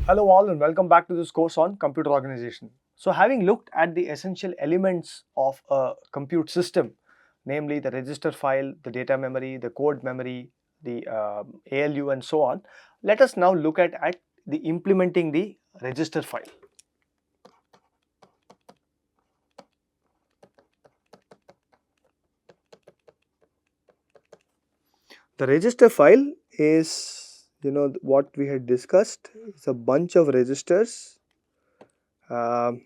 Hello all and welcome back to this course on computer organization. So having looked at the essential elements of a compute system, namely the register file, the data memory, the code memory, the ALU and so on, let us now look at the implementing the register file. The register file is, what we had discussed. It's a bunch of registers. R0,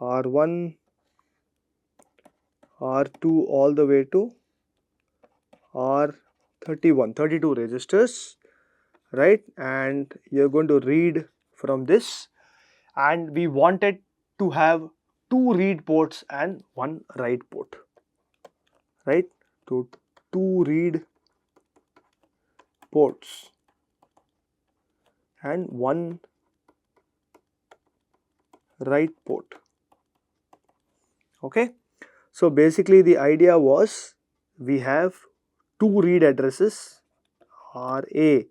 R1, R2 all the way to R31, 32 registers, right? And you're going to read from this, and we wanted to have 2 read ports and 1 write port, right? So 2 read ports and 1 write port. Okay, so basically the idea was we have 2 read addresses, RA,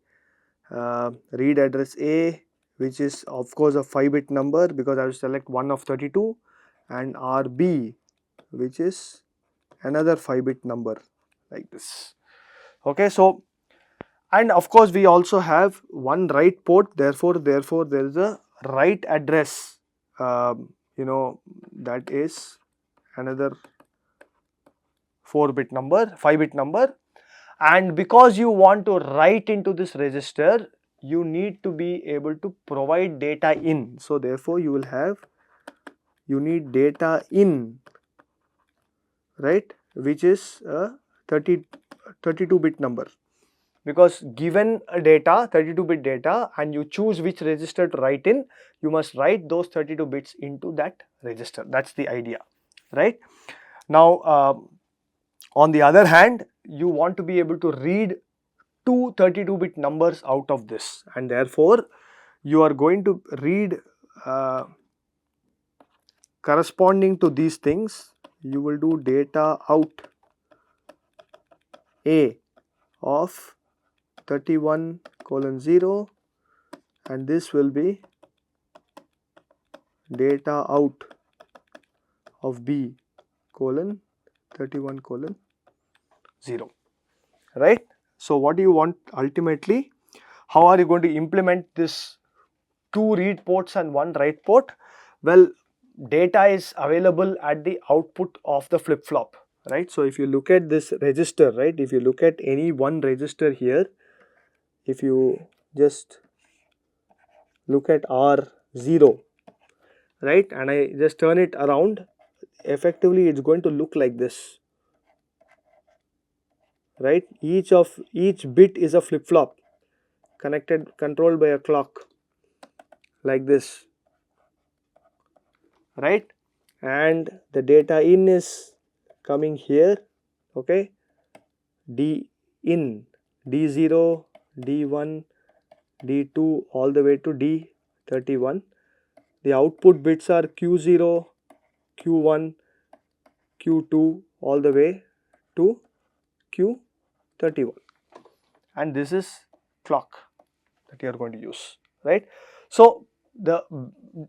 read address A, which is of course a 5-bit number because I will select one of 32, and RB, which is another 5-bit number, like this. Okay, so and of course we also have one write port, therefore there is a write address, that is another 4-bit number, 5-bit number. And because you want to write into this register, you need to be able to provide data in. So therefore you need data in, right, which is a 32-bit number. Because given a data, 32-bit data, and you choose which register to write in, you must write those 32 bits into that register. That's the idea, right? Now, on the other hand, you want to be able to read two 32-bit numbers out of this, and therefore you are going to read corresponding to these things. You will do data out A of 31:0, and this will be data out of B colon 31:0, right? So what do you want ultimately? How are you going to implement this 2 read ports and 1 write port? Well, data is available at the output of the flip-flop, right? So if you look at this register, right, if you look at any one register here, if you just look at R0, right, and I just turn it around, effectively it's going to look like this, right? Each bit is a flip-flop controlled by a clock, like this, right? And the data in is coming here, okay, D in, D0, D1, D2 all the way to D31. The output bits are Q0, Q1, Q2 all the way to Q31, and this is clock that you are going to use, right? So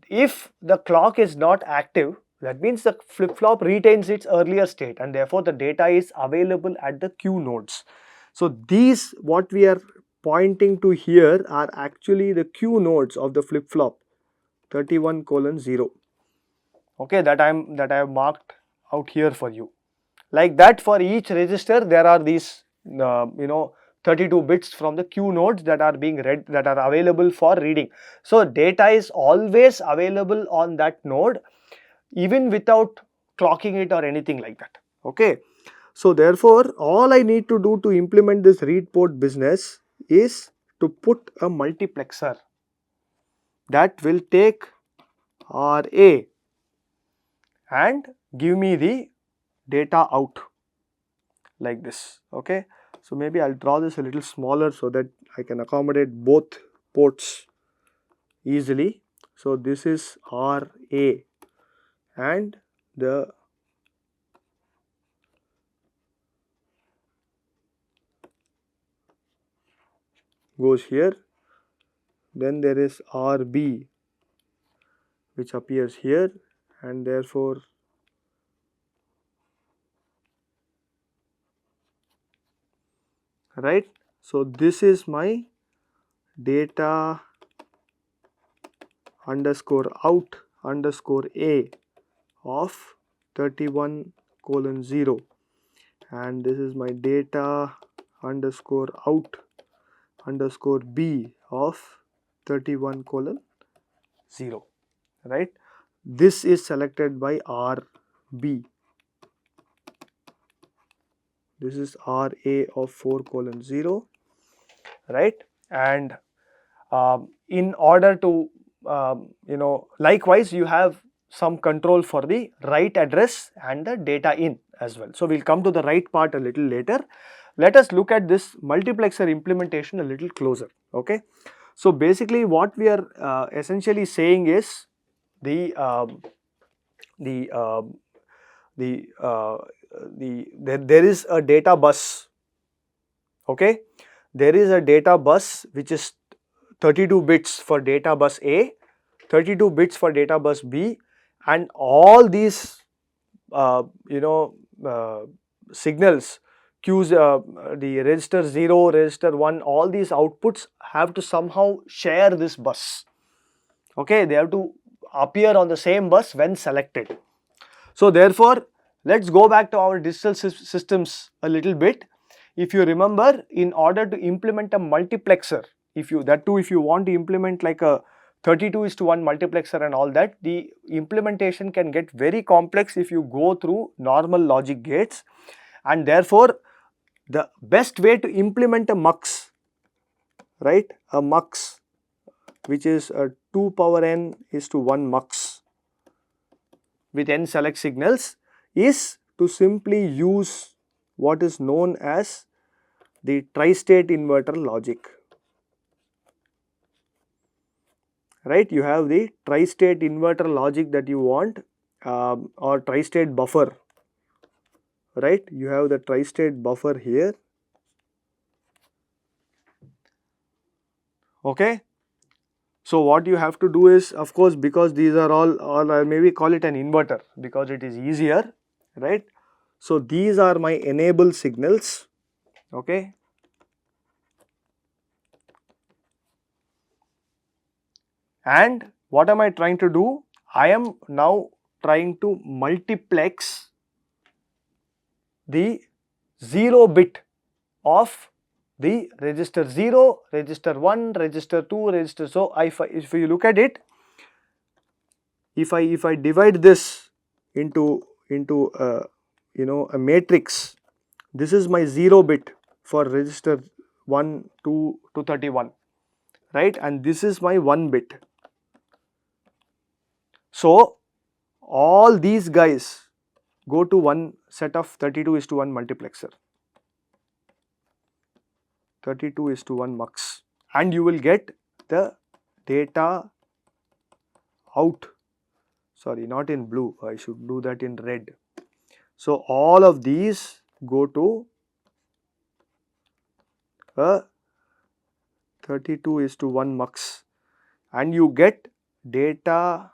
if the clock is not active, that means the flip-flop retains its earlier state, and therefore the data is available at the Q nodes. So these, what we are pointing to here, are actually the Q nodes of the flip-flop 31:0. Okay, that I have marked out here for you. Like that, for each register there are these 32 bits from the Q nodes that are being read, that are available for reading. So data is always available on that node, even without clocking it or anything like that. Okay, so therefore all I need to do to implement this read port business is to put a multiplexer that will take RA and give me the data out, like this. Okay, so maybe I'll draw this a little smaller so that I can accommodate both ports easily. So this is RA, and the goes here, then there is RB which appears here, and therefore right. So this is my data underscore out underscore A of 31:0, and this is my data underscore out underscore B of 31:0, right. This is selected by RB. This is RA of 4:0, right. And in order to likewise you have some control for the write address and the data in as well. So we'll come to the write part a little later. Let us look at this multiplexer implementation a little closer. Okay, so basically what we are essentially saying is there is a data bus. Okay, there is a data bus which is 32 bits for data bus A, 32 bits for data bus B, and all these signals, cues, the register 0, register 1, all these outputs have to somehow share this bus. Okay, they have to appear on the same bus when selected. So therefore, let's go back to our digital systems a little bit. If you remember, in order to implement a multiplexer, if you want to implement like a 32:1 multiplexer and all that, the implementation can get very complex if you go through normal logic gates, and therefore the best way to implement a mux, right, a mux which is a 2 power n is to 1 mux with n select signals, is to simply use what is known as the tri-state inverter logic. Right, you have the tri-state inverter logic that you want, or tri-state buffer, right. You have the tri-state buffer here. Okay, so what you have to do is, of course, because these are all, or maybe call it an inverter because it is easier, right. So these are my enable signals. Okay, and what am I trying to do? I am now trying to multiplex the 0 bit of the register 0, register 1, register 2, register. So if you look at it, if I divide this into a matrix, this is my 0 bit for register 1, 2 to 31, right, and this is my 1 bit. So all these guys go to one set of 32:1 multiplexer, 32:1 mux, and you will get the data out. Sorry, not in blue, I should do that in red. So all of these go to a 32:1 mux, and you get data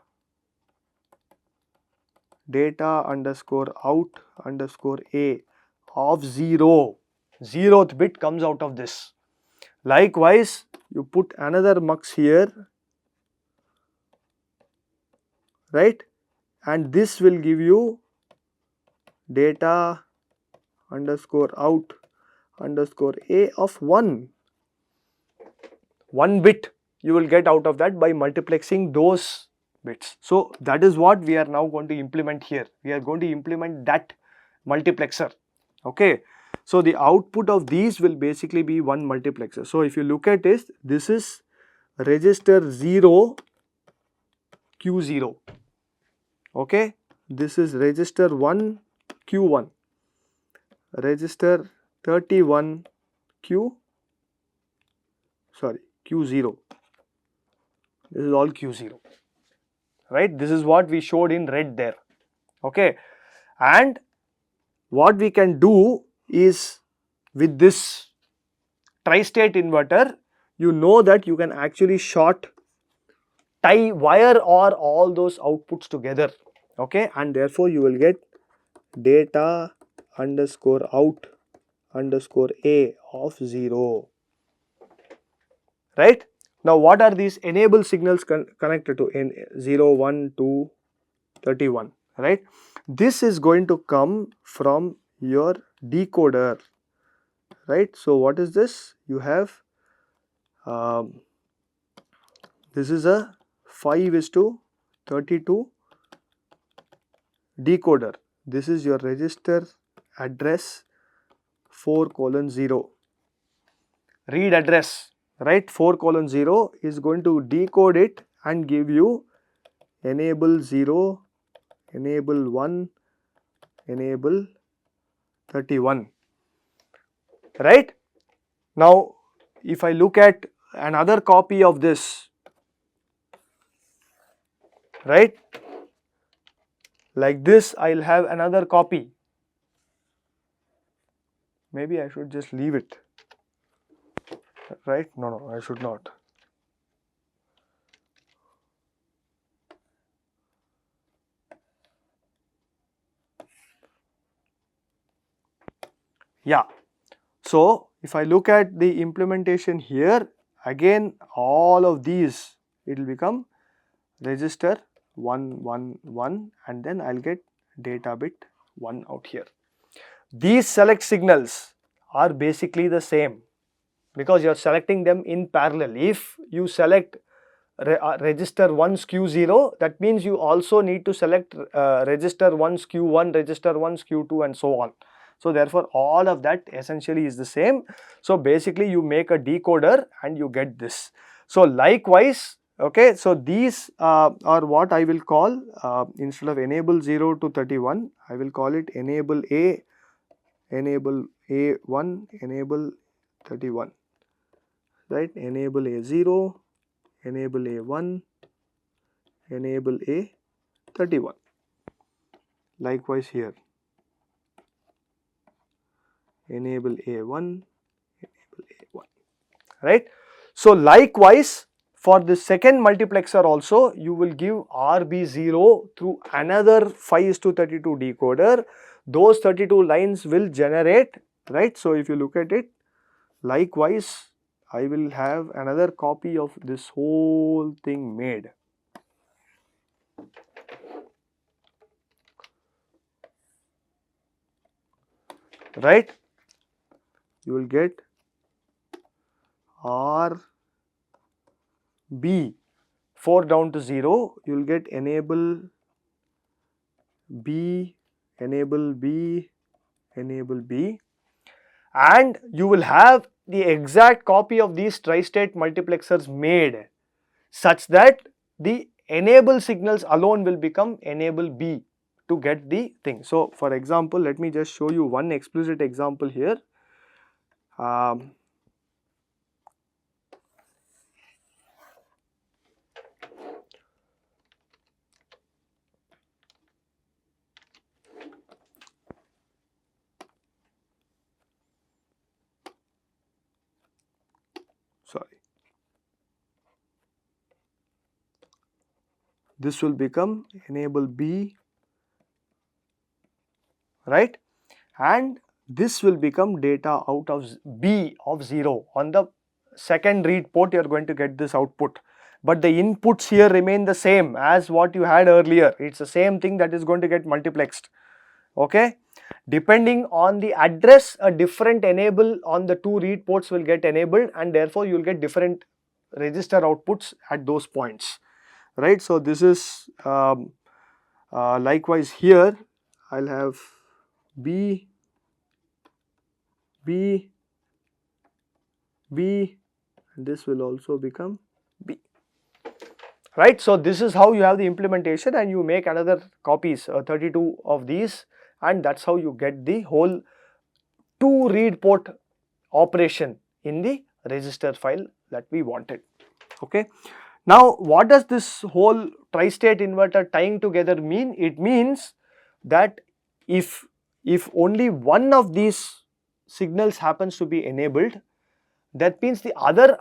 underscore out underscore A of 0. 0th bit comes out of this. Likewise, you put another mux here, right, and this will give you data underscore out underscore A of 1. 1 bit you will get out of that by multiplexing those bits. So that is what we are now going to implement here. We are going to implement that multiplexer. Okay, so the output of these will basically be one multiplexer. So if you look at this, this is register 0 Q0. Okay, this is register 1 Q1, register 31 Q0. This is all Q0, right. This is what we showed in red there. Okay, and what we can do is, with this tri-state inverter, you know that you can actually tie wire or all those outputs together, okay, and therefore you will get data underscore out underscore a of 0, right? Now what are these enable signals connected to? In 0, 1, 2, 31, right? This is going to come from your decoder, right? So what is this? You have this is a 5:32 decoder. This is your register address 4:0 read address, right? 4:0 is going to decode it and give you enable 0, enable 1, enable 31, right? Now if I look at another copy of this, right, like this, I'll have another copy. Maybe I should just leave it, right? No, I should not. Yeah, so if I look at the implementation here, again all of these, it will become register 111 and then I'll get data bit 1 out here. These select signals are basically the same because you are selecting them in parallel. If you select register 1 skew 0, that means you also need to select register 1 skew 1, register 1 skew 2 and so on. So therefore all of that essentially is the same. So basically you make a decoder and you get this. So likewise, okay, so these are what I will call instead of enable 0 to 31, I will call it enable A, enable A1, enable 31, right? Enable A0, enable A1, enable A31. Likewise here, enable A1, enable A1, right? So likewise for the second multiplexer also, you will give RB0 through another 5:32 decoder. Those 32 lines will generate, right? So if you look at it, likewise I will have another copy of this whole thing made. Right? You will get R B 4 down to 0, you will get enable B, enable B, enable B, and you will have the exact copy of these tri-state multiplexers made such that the enable signals alone will become enable B to get the thing. So for example, let me just show you one explicit example here. Sorry, this will become enable B, right, and this will become data out of B of 0. On the second read port you are going to get this output, but the inputs here remain the same as what you had earlier. It's the same thing that is going to get multiplexed, okay. Depending on the address, a different enable on the two read ports will get enabled and therefore you will get different register outputs at those points, right. So this is likewise here I'll have B, B, B, and this will also become B, right. So this is how you have the implementation and you make another copies 32 of these, and that's how you get the whole 2 read port operation in the register file that we wanted, okay. Now what does this whole tri-state inverter tying together mean? It means that if only one of these signals happens to be enabled, that means the other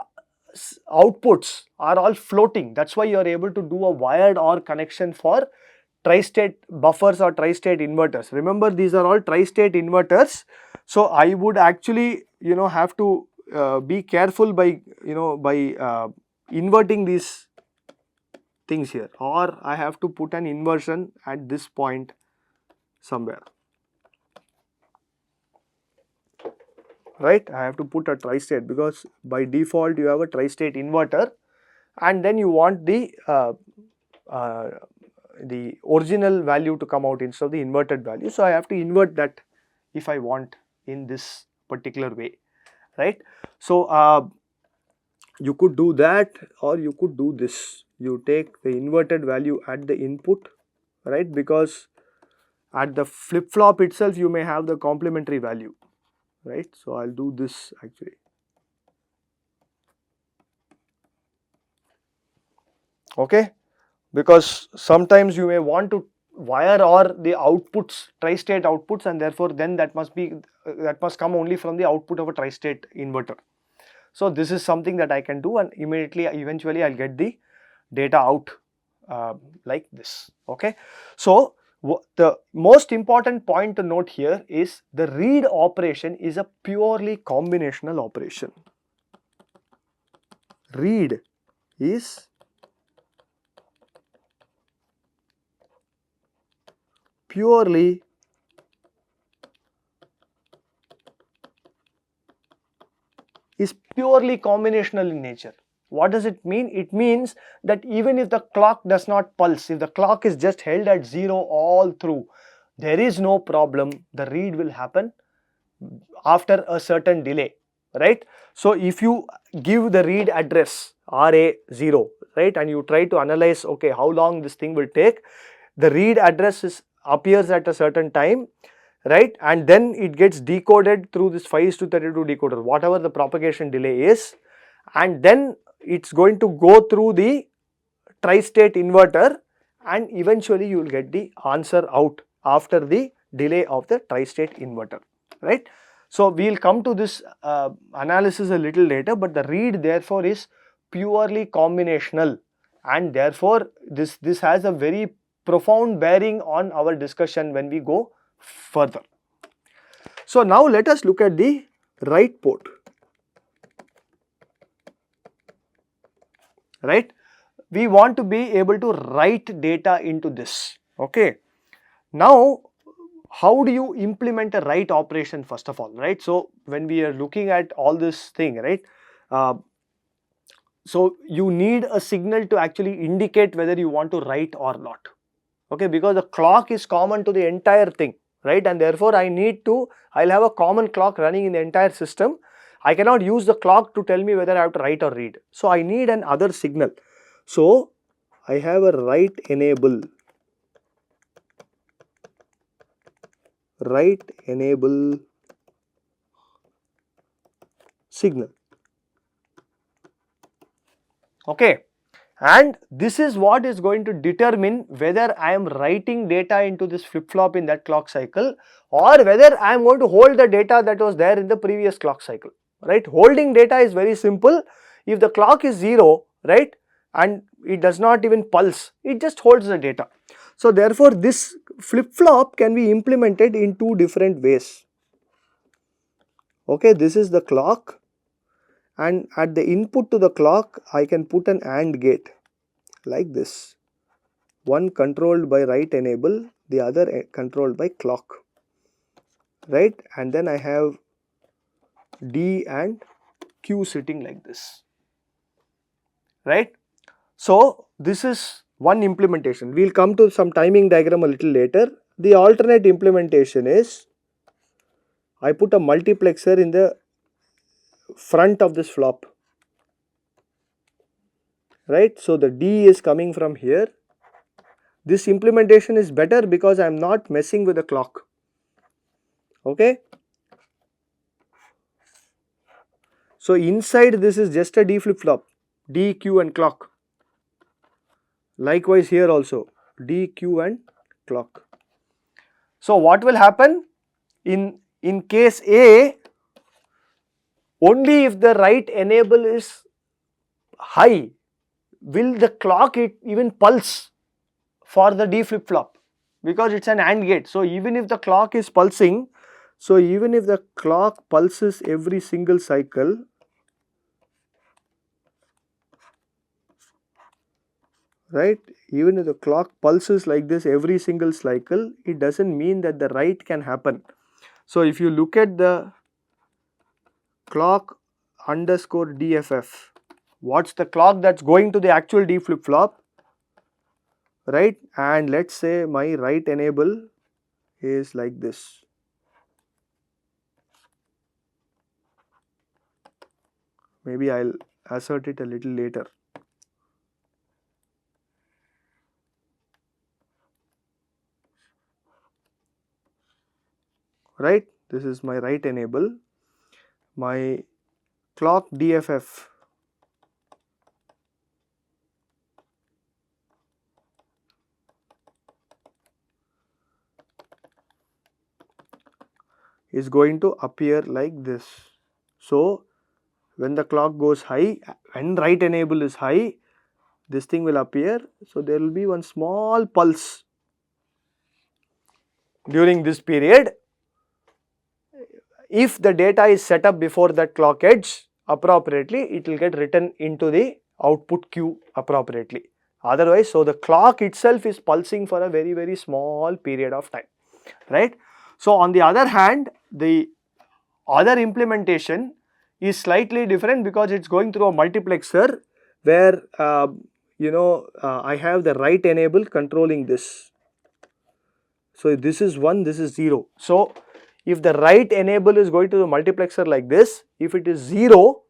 outputs are all floating. That's why you are able to do a wired OR connection for tri-state buffers or tri-state inverters. Remember, these are all tri-state inverters. So I would actually, have to be careful by, inverting these things here, or I have to put an inversion at this point somewhere. Right, I have to put a tri-state because by default you have a tri-state inverter, and then you want the original value to come out instead of the inverted value. So I have to invert that if I want in this particular way, right? So you could do that, or you could do this. You take the inverted value at the input, right? Because at the flip-flop itself you may have the complementary value, right? So I'll do this actually. Okay, because sometimes you may want to wire or the outputs, tri-state outputs, and therefore then that must come only from the output of a tri-state inverter. So this is something that I can do, and eventually I'll get the data out like this. Okay, so the most important point to note here is the read operation is a purely combinational operation. Read is purely combinational in nature. What does it mean? It means that even if the clock does not pulse, if the clock is just held at 0 all through, there is no problem. The read will happen after a certain delay, right? So if you give the read address RA0, right, and you try to analyze, okay, how long this thing will take, the read address appears at a certain time, right, and then it gets decoded through this 5:32 decoder, whatever the propagation delay is, and then it's going to go through the tri-state inverter, and eventually you will get the answer out after the delay of the tri-state inverter, right? So we will come to this analysis a little later, but the read therefore is purely combinational, and therefore this has a very profound bearing on our discussion when we go further. So now let us look at the write port, right? We want to be able to write data into this. Okay, now how do you implement a write operation first of all, right? So when we are looking at all this thing, right, so you need a signal to actually indicate whether you want to write or not. Okay, because the clock is common to the entire thing, right, and therefore I'll have a common clock running in the entire system. I cannot use the clock to tell me whether I have to write or read. So I need an other signal. So I have a write enable signal. Okay, and this is what is going to determine whether I am writing data into this flip-flop in that clock cycle, or whether I am going to hold the data that was there in the previous clock cycle, right? Holding data is very simple. If the clock is 0, right, and it does not even pulse, it just holds the data. So therefore this flip-flop can be implemented in two different ways. Okay, this is the clock, and at the input to the clock I can put an AND gate like this, one controlled by write enable, the other controlled by clock, right, and then I have D and Q sitting like this, right. So this is one implementation. We will come to some timing diagram a little later. The alternate implementation is I put a multiplexer in the front of this flop, right. So the D is coming from here. This implementation is better because I am not messing with the clock. Okay. So inside this is just a D flip flop, D, Q and clock. Likewise here also D, Q and clock. So what will happen in case A, only if the write enable is high, will the clock even pulse for the D flip flop? Because it's an AND gate. So even if the clock is pulsing, so even if the clock pulses every single cycle, right, even if the clock pulses like this every single cycle, it doesn't mean that the write can happen. So if you look at the clock underscore DFF, what's the clock that's going to the actual D flip flop, right? And let's say my write enable is like this. Maybe I'll assert it a little later. Right, this is my write enable. My clock DFF is going to appear like this. So when the clock goes high and write enable is high, this thing will appear. So there will be one small pulse during this period. If the data is set up before that clock edge appropriately, it will get written into the output queue appropriately. Otherwise, so the clock itself is pulsing for a very small period of time, right? So on the other hand, the other implementation is slightly different because it's going through a multiplexer where I have the write enable controlling this. So this is 1, this is 0. So if the write enable is going to the multiplexer like this, if it is 0,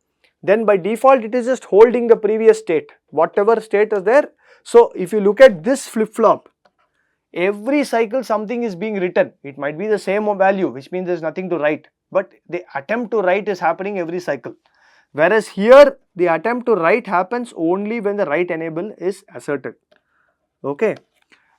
then by default it is just holding the previous state, whatever state is there. So if you look at this flip flop, every cycle something is being written. It might be the same value, which means there is nothing to write, but the attempt to write is happening every cycle. Whereas here the attempt to write happens only when the write enable is asserted. Okay.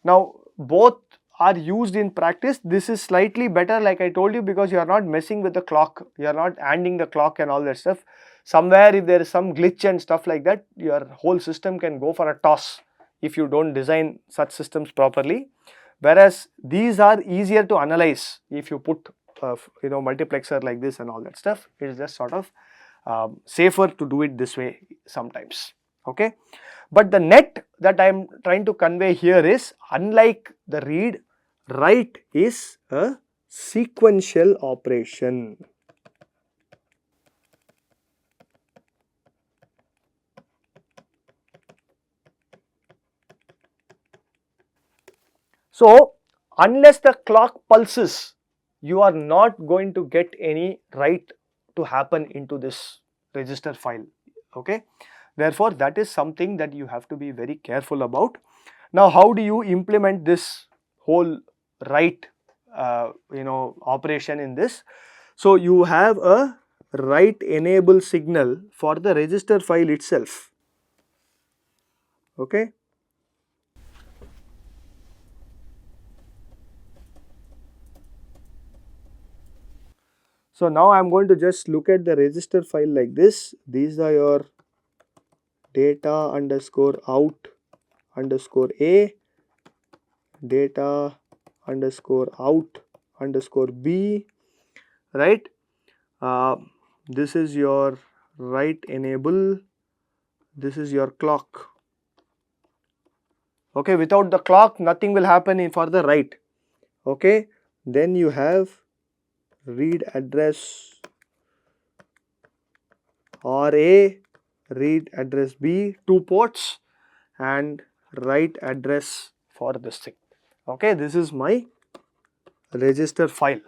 Now both are used in practice. This is slightly better, like I told you, because you are not messing with the clock, you are not ANDing the clock and all that stuff. Somewhere if there is some glitch and stuff like that, your whole system can go for a toss if you don't design such systems properly. Whereas these are easier to analyze if you put multiplexer like this and all that stuff. It is just sort of safer to do it this way sometimes. Okay. But the net that I am trying to convey here is, unlike the read, write is a sequential operation. So unless the clock pulses, you are not going to get any write to happen into this register file. Okay. Therefore, that is something that you have to be very careful about. Now, how do you implement this whole write operation in this? So you have a write enable signal for the register file itself. Okay. So now I am going to just look at the register file like this. These are your data underscore out underscore A, data underscore out underscore B, right? This is your write enable, this is your clock. Okay, without the clock nothing will happen for the write. Okay, then you have read address RA, read address B, 2 ports, and write address for this thing. Okay, this is my register file.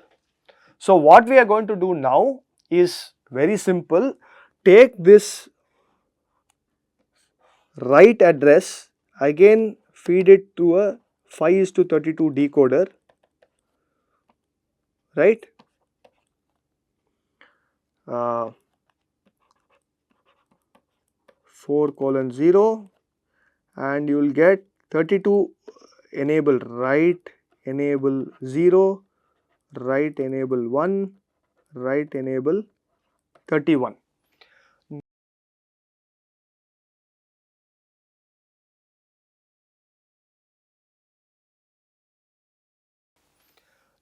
So what we are going to do now is very simple. Take this write address, again feed it to a 5:32 decoder, right? 4:0, and you will get 32 enable write, enable 0, write enable 1, write enable 31.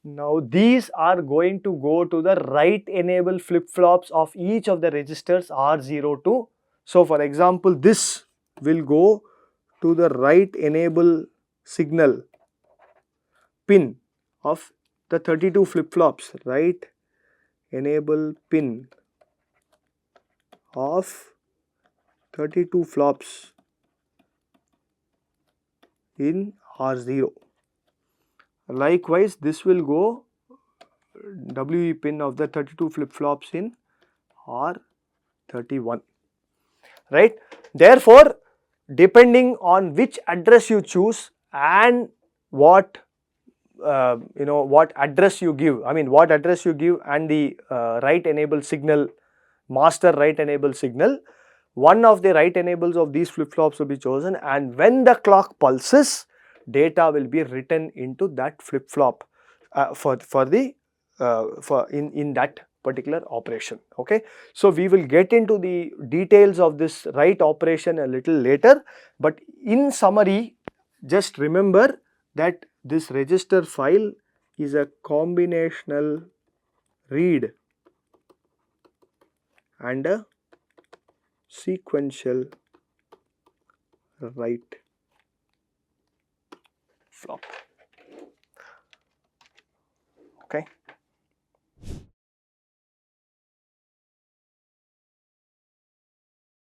Now these are going to go to the write enable flip-flops of each of the registers R0 to. So for example, this will go to the write enable signal pin of the 32 flip-flops, write enable pin of 32 flops in R0. Likewise, this will go WE pin of the 32 flip-flops in R31, right? Therefore, depending on which address you choose and what what address you give, what address you give and the write enable signal, master write enable signal, one of the write enables of these flip-flops will be chosen, and when the clock pulses, data will be written into that flip-flop in that particular operation. Okay, so we will get into the details of this write operation a little later, but in summary, just remember that this register file is a combinational read and a sequential write flop. Okay.